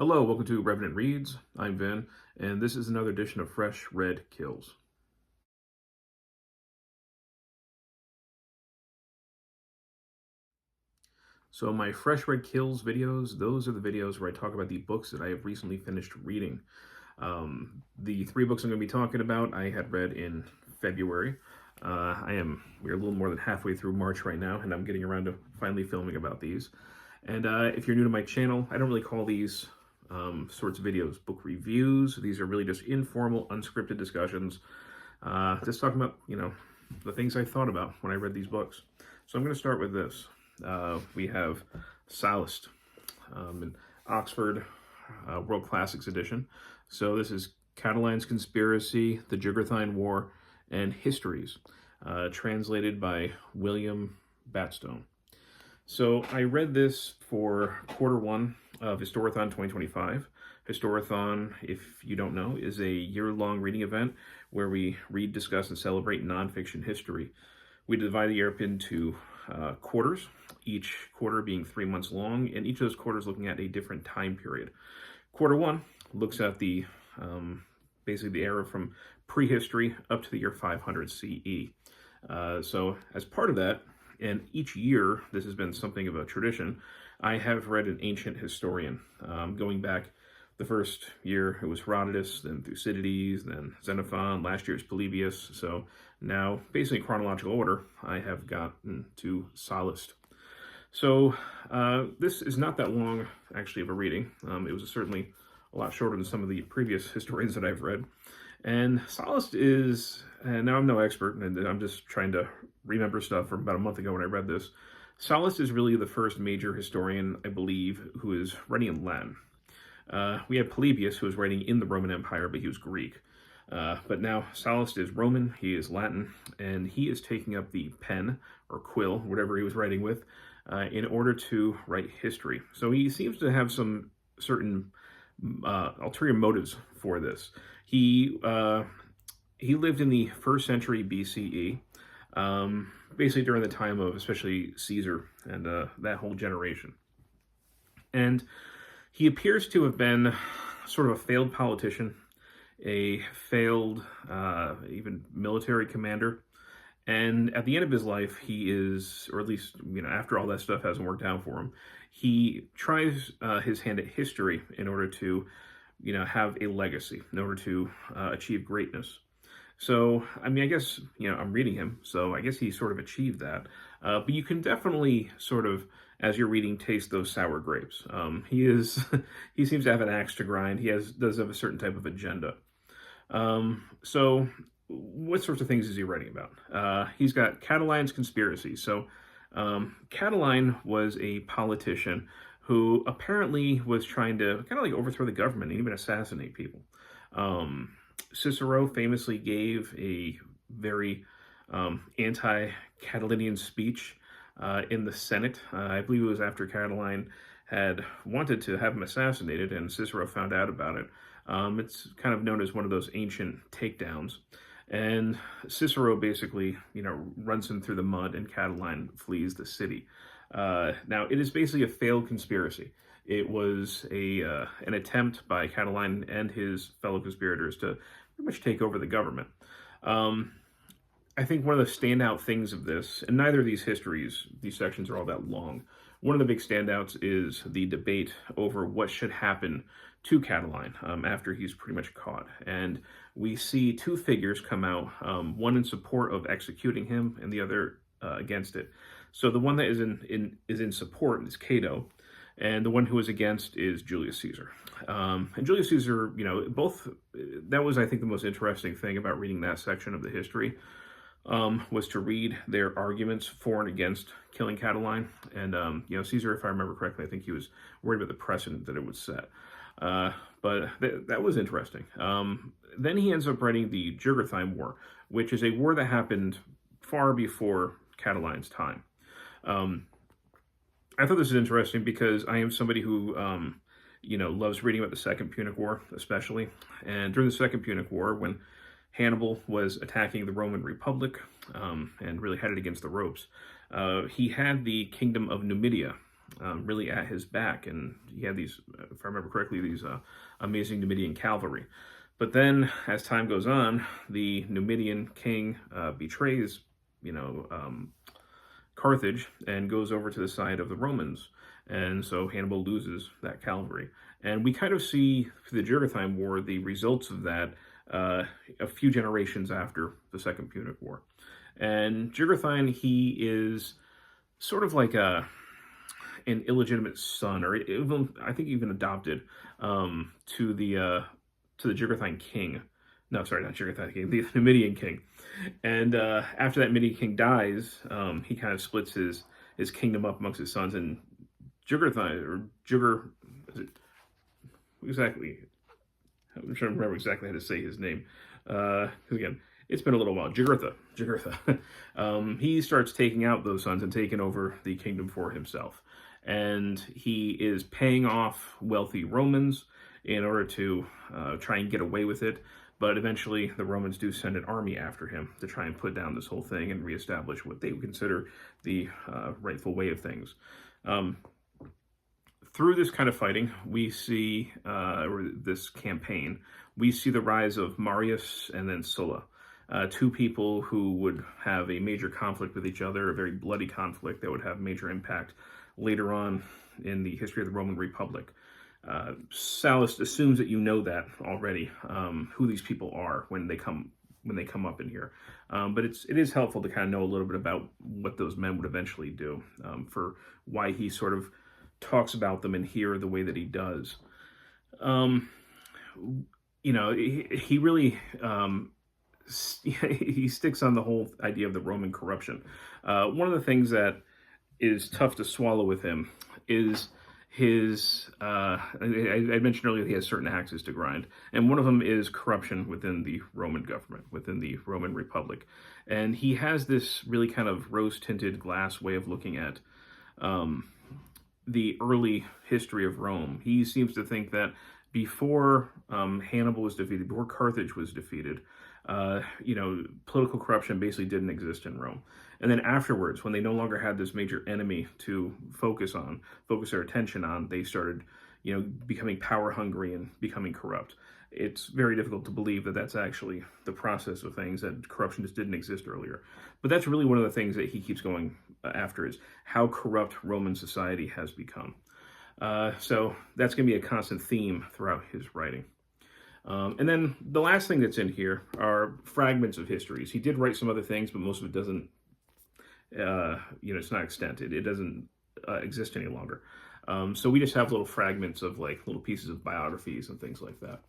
Hello, welcome to Revenant Reads. I'm Vin, and this is another edition of Fresh Red Kills. So my Fresh Red Kills videos, those are the videos where I talk about the books that I have recently finished reading. The three books I'm going to be talking about, I had read in February. We're a little more than halfway through March right now, and I'm getting around to finally filming about these. And if you're new to my channel, I don't really call these sorts of videos book reviews. These are really just informal, unscripted discussions, just talking about, the things I thought about when I read these books. So I'm going to start with this. We have Sallust, in Oxford World Classics edition. So this is Cataline's Conspiracy, the Jugurthine War, and Histories, translated by William Batstone. So I read this for quarter one of Historathon 2025. Historathon, if you don't know, is a year-long reading event where we read, discuss, and celebrate nonfiction history. We divide the year up into quarters, each quarter being 3 months long, and each of those quarters looking at a different time period. Quarter one looks at the basically the era from prehistory up to the year 500 CE. So as part of that, and each year, this has been something of a tradition, I have read an ancient historian. Going back the first year, it was Herodotus, then Thucydides, then Xenophon, last year's Polybius. So now, basically in chronological order, I have gotten to Sallust. So this is not that long, actually, of a reading. It was certainly a lot shorter than some of the previous historians that I've read. And Sallust is, and now I'm no expert, and I'm just trying to remember stuff from about a month ago when I read this. Sallust is really the first major historian, I believe, who is writing in Latin. We had Polybius, who was writing in the Roman Empire, but he was Greek. But now Sallust is Roman, he is Latin, and he is taking up the pen, or quill, whatever he was writing with, in order to write history. So he seems to have some certain ulterior motives for this. He lived in the 1st century BCE, basically during the time of especially Caesar and that whole generation. And he appears to have been sort of a failed politician, a failed even military commander. And at the end of his life, he is, or at least, after all that stuff hasn't worked out for him, he tries his hand at history in order to, have a legacy, in order to achieve greatness. So, I guess, I'm reading him, so I guess he sort of achieved that. But you can definitely sort of, as you're reading, taste those sour grapes. He seems to have an axe to grind. He does have a certain type of agenda. So what sorts of things is he writing about? He's got Cataline's Conspiracy. So Cataline was a politician who apparently was trying to kind of like overthrow the government and even assassinate people. Cicero famously gave a very anti-Catalinian speech in the Senate. I believe it was after Cataline had wanted to have him assassinated and Cicero found out about it. It's kind of known as one of those ancient takedowns. And Cicero basically, runs him through the mud and Cataline flees the city. Now, it is basically a failed conspiracy. It was an attempt by Cataline and his fellow conspirators to pretty much take over the government. I think one of the standout things of this, and neither of these sections are all that long, one of the big standouts is the debate over what should happen to Cataline after he's pretty much caught. And we see two figures come out, one in support of executing him and the other against it. So the one that is in support is Cato, and the one who is against is Julius Caesar. And Julius Caesar, that was, I think, the most interesting thing about reading that section of the history, was to read their arguments for and against killing Cataline. And, Caesar, if I remember correctly, I think he was worried about the precedent that it would set. But that was interesting. Then he ends up writing the Jugurthine War, which is a war that happened far before Cataline's time. I thought this was interesting because I am somebody who, loves reading about the Second Punic War, especially. And during the Second Punic War, when Hannibal was attacking the Roman Republic and really headed against the ropes, he had the kingdom of Numidia really at his back, and he had these, if I remember correctly, these amazing Numidian cavalry. But then, as time goes on, the Numidian king betrays, Carthage and goes over to the side of the Romans, and so Hannibal loses that cavalry. And we kind of see the Jugurthine War the results of that a few generations after the Second Punic War. And Jugurthine, he is sort of like an illegitimate son, or even, I think even adopted to the Jugurthine king. No, sorry, not Jugurthine king, the Numidian king. And after that Numidian king dies, he kind of splits his kingdom up amongst his sons, and Jugurthine, or Jugur, is it, exactly, I'm trying to remember exactly how to say his name, because again, it's been a little while. Jugurtha. He starts taking out those sons and taking over the kingdom for himself. And he is paying off wealthy Romans in order to try and get away with it. But eventually, the Romans do send an army after him to try and put down this whole thing and reestablish what they would consider the rightful way of things. Through this kind of fighting, we see, or this campaign, we see the rise of Marius and then Sulla. Two people who would have a major conflict with each other, a very bloody conflict that would have major impact later on in the history of the Roman Republic. Sallust assumes that you know that already, who these people are when they come up in here. But it is helpful to kind of know a little bit about what those men would eventually do, for why he sort of talks about them in here the way that he does. He really he sticks on the whole idea of the Roman corruption. One of the things that is tough to swallow with him is his, I mentioned earlier he has certain axes to grind, and one of them is corruption within the Roman government, within the Roman Republic. And he has this really kind of rose-tinted glass way of looking at the early history of Rome. He seems to think that before Hannibal was defeated, before Carthage was defeated, political corruption basically didn't exist in Rome. And then afterwards, when they no longer had this major enemy to focus their attention on, they started, becoming power hungry and becoming corrupt. It's very difficult to believe that that's actually the process of things, that corruption just didn't exist earlier. But that's really one of the things that he keeps going after, is how corrupt Roman society has become. So that's going to be a constant theme throughout his writing. And then the last thing that's in here are fragments of histories. He did write some other things, but most of it doesn't, it's not extant. It doesn't exist any longer. So we just have little fragments of like little pieces of biographies and things like that.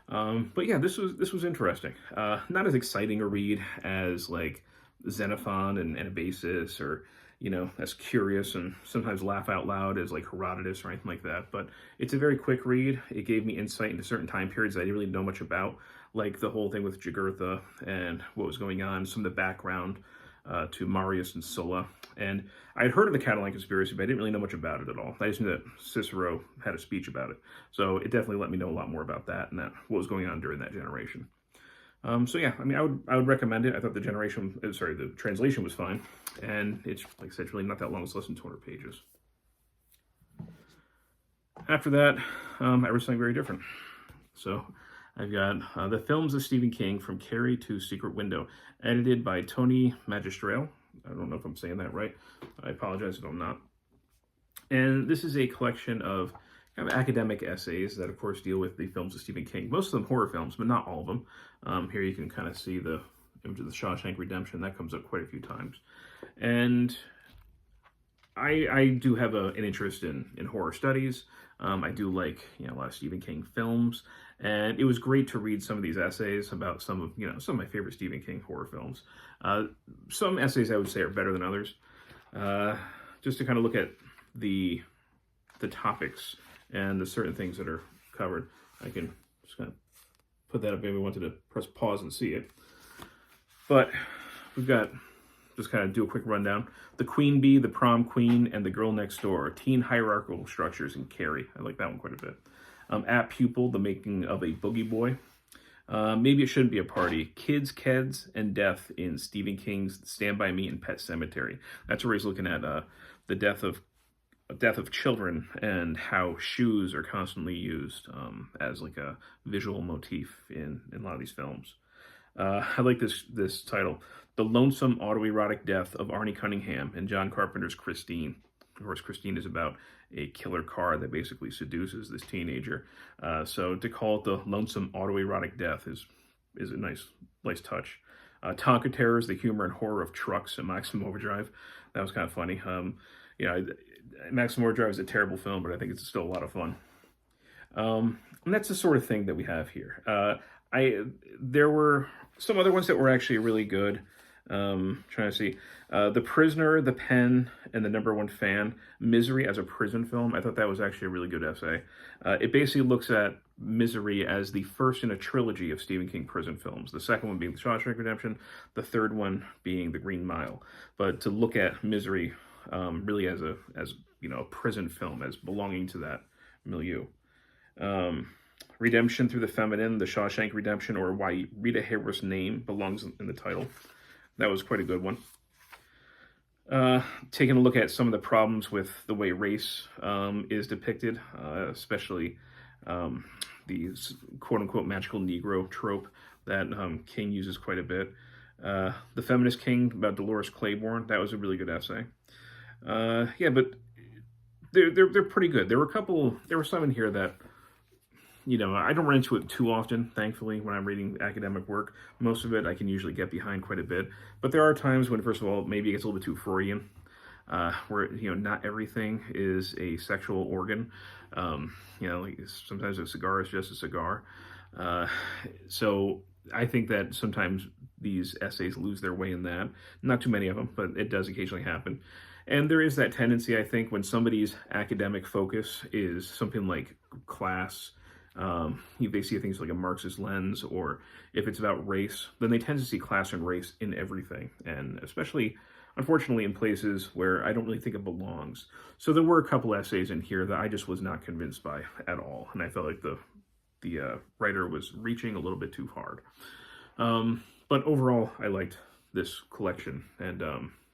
But yeah, this was interesting. Not as exciting a read as like Xenophon and Anabasis, or as curious and sometimes laugh out loud as like Herodotus or anything like that. But it's a very quick read. It gave me insight into certain time periods I didn't really know much about, like the whole thing with Jugurtha and what was going on, some of the background to Marius and Sulla. And I had heard of the Cataline conspiracy, but I didn't really know much about it at all. I just knew that Cicero had a speech about it. So it definitely let me know a lot more about that and what was going on during that generation. So yeah, I mean, I would recommend it. I thought the translation was fine. And it's, like I said, it's really not that long. It's less than 200 pages. After that, I read something very different. So I've got The Films of Stephen King, From Carrie to Secret Window, edited by Tony Magistrale. I don't know if I'm saying that right. I apologize if I'm not. And this is a collection of kind of academic essays that, of course, deal with the films of Stephen King. Most of them horror films, but not all of them. Here you can kind of see the image of the Shawshank Redemption. That comes up quite a few times. And I do have an interest in horror studies. I do like a lot of Stephen King films. And it was great to read some of these essays about some of my favorite Stephen King horror films. Some essays I would say are better than others. Just to kind of look at the topics and the certain things that are covered. I can just kind of put that up if we wanted to press pause and see it. But we've got, just kind of do a quick rundown. The Queen Bee, The Prom Queen, and The Girl Next Door, teen hierarchical structures in Carrie. I like that one quite a bit. At Pupil, The Making of a Boogie Boy. Maybe It Shouldn't Be a Party. Kids, Keds, and Death in Stephen King's Stand By Me and Pet Sematary. That's where he's looking at the death of death of children and how shoes are constantly used as like a visual motif in a lot of these films. I like this title, The Lonesome Autoerotic Death of Arnie Cunningham in John Carpenter's Christine. Of course, Christine is about a killer car that basically seduces this teenager. So to call it The Lonesome Autoerotic Death is a nice touch. Tonka Terrors, the humor and horror of trucks at Maximum Overdrive. That was kind of funny. Maximum Overdrive is a terrible film, but I think it's still a lot of fun. And that's the sort of thing that we have here. There were some other ones that were actually really good. Trying to see. The Prisoner, The Pen, and The #1 Fan. Misery as a prison film. I thought that was actually a really good essay. It basically looks at Misery as the first in a trilogy of Stephen King prison films. The second one being The Shawshank Redemption. The third one being The Green Mile. But to look at Misery really as a prison film, as belonging to that milieu. Redemption Through the Feminine, The Shawshank Redemption, or Why Rita Hayworth's Name Belongs in the Title. That was quite a good one. Taking a look at some of the problems with the way race is depicted, especially the quote-unquote magical Negro trope that King uses quite a bit. The Feminist King about Dolores Claiborne, that was a really good essay. But they're pretty good. There were some in here that, I don't run into it too often, thankfully, when I'm reading academic work. Most of it I can usually get behind quite a bit. But there are times when, first of all, maybe it gets a little bit too Freudian, where, not everything is a sexual organ. Like sometimes a cigar is just a cigar. So I think that sometimes these essays lose their way in that. Not too many of them, but it does occasionally happen. And there is that tendency, I think, when somebody's academic focus is something like class, they see things like a Marxist lens, or if it's about race, then they tend to see class and race in everything, and especially, unfortunately, in places where I don't really think it belongs. So there were a couple essays in here that I just was not convinced by at all, and I felt like the writer was reaching a little bit too hard. But overall, I liked this collection, and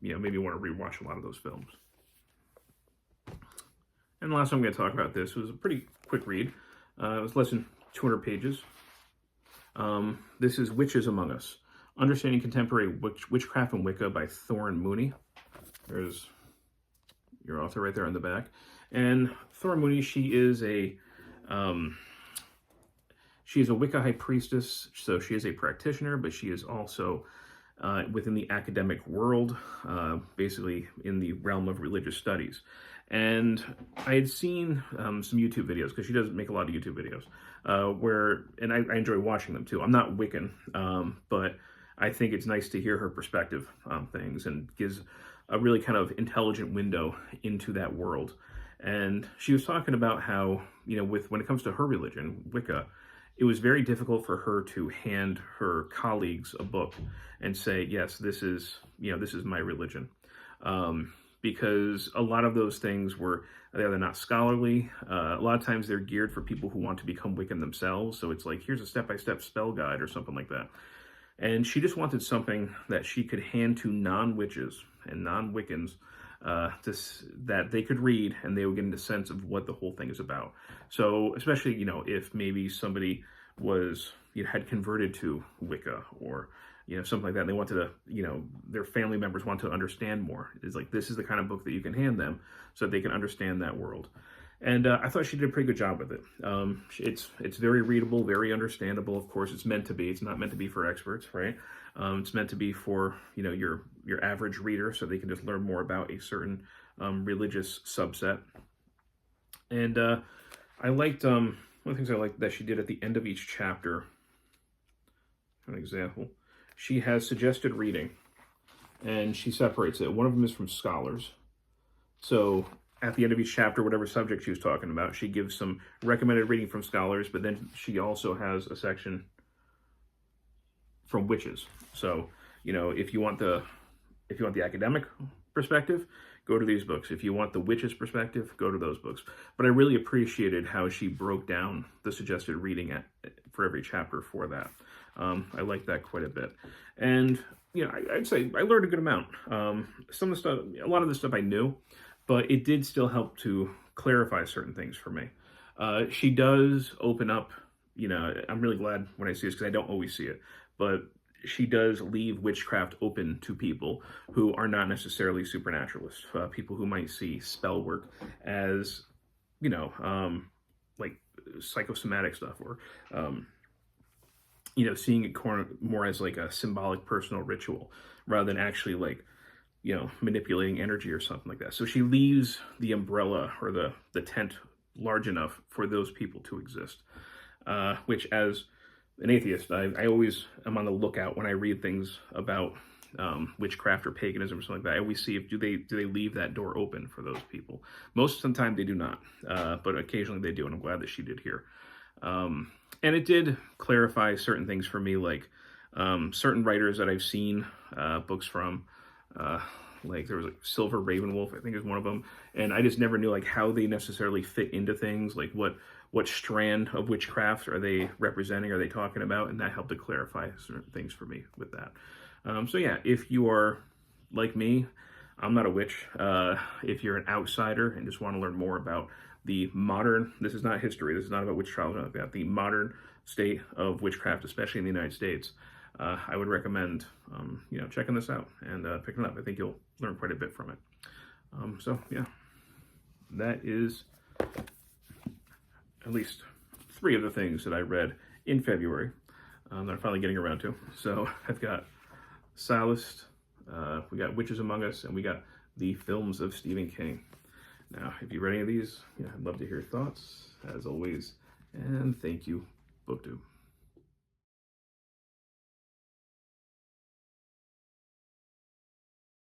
made me want to rewatch a lot of those films. And the last time I'm going to talk about this was a pretty quick read. It was less than 200 pages. This is Witches Among Us, Understanding Contemporary Witchcraft and Wicca by Thorn Mooney. There's your author right there on the back. And Thorn Mooney, she is a Wicca high priestess, so she is a practitioner, but she is also within the academic world, basically in the realm of religious studies. And I had seen some YouTube videos, because she does make a lot of YouTube videos, and I enjoy watching them too. I'm not Wiccan, but I think it's nice to hear her perspective on things, and gives a really kind of intelligent window into that world. And she was talking about how, when it comes to her religion, Wicca, it was very difficult for her to hand her colleagues a book and say, yes, this is my religion. Because a lot of those things were either not scholarly. A lot of times they're geared for people who want to become Wiccan themselves. So it's like, here's a step-by-step spell guide or something like that. And she just wanted something that she could hand to non-witches and non-Wiccans that they could read, and they would get into sense of what the whole thing is about. So especially, if maybe somebody had converted to Wicca, or something like that, and they wanted to, their family members want to understand more. It's like, this is the kind of book that you can hand them so that they can understand that world. And I thought she did a pretty good job with it. It's very readable, very understandable. Of course, it's meant to be. It's not meant to be for experts, right? It's meant to be for, your average reader, so they can just learn more about a certain religious subset. And I liked, one of the things I liked that she did at the end of each chapter, an example, she has suggested reading, and she separates it. One of them is from scholars. So at the end of each chapter, whatever subject she was talking about, she gives some recommended reading from scholars, but then she also has a section from witches. So, if you want the academic perspective, go to these books. If you want the witches perspective, go to those books. But I really appreciated how she broke down the suggested reading for every chapter for that. I like that quite a bit. And, I'd say I learned a good amount. A lot of the stuff I knew, but it did still help to clarify certain things for me. She does open up, I'm really glad when I see this because I don't always see it, but she does leave witchcraft open to people who are not necessarily supernaturalists, people who might see spell work as, like psychosomatic stuff, or, seeing it more as like a symbolic personal ritual rather than actually like, manipulating energy or something like that. So she leaves the umbrella or the tent large enough for those people to exist, which as an atheist, I always am on the lookout when I read things about witchcraft or paganism or something like that. I always see if do they leave that door open for those people. Most of the time they do not, but occasionally they do, and I'm glad that she did here. And it did clarify certain things for me, like certain writers that I've seen books from. Like there was like Silver Ravenwolf, I think is one of them, and I just never knew like how they necessarily fit into things, like what strand of witchcraft are they representing, are they talking about, and that helped to clarify certain things for me with that. So yeah, if you are like me, I'm not a witch. If you're an outsider and just want to learn more about the modern, this is not history, this is not about witch trials, not about the modern state of witchcraft, especially in the United States, I would recommend, checking this out and picking it up. I think you'll learn quite a bit from it. So yeah, that is at least 3 of the things that I read in February that I'm finally getting around to. So I've got Sallust, we got Witches Among Us, and we got the films of Stephen King. Now, if you read any of these, I'd love to hear your thoughts, as always, and thank you, BookTube.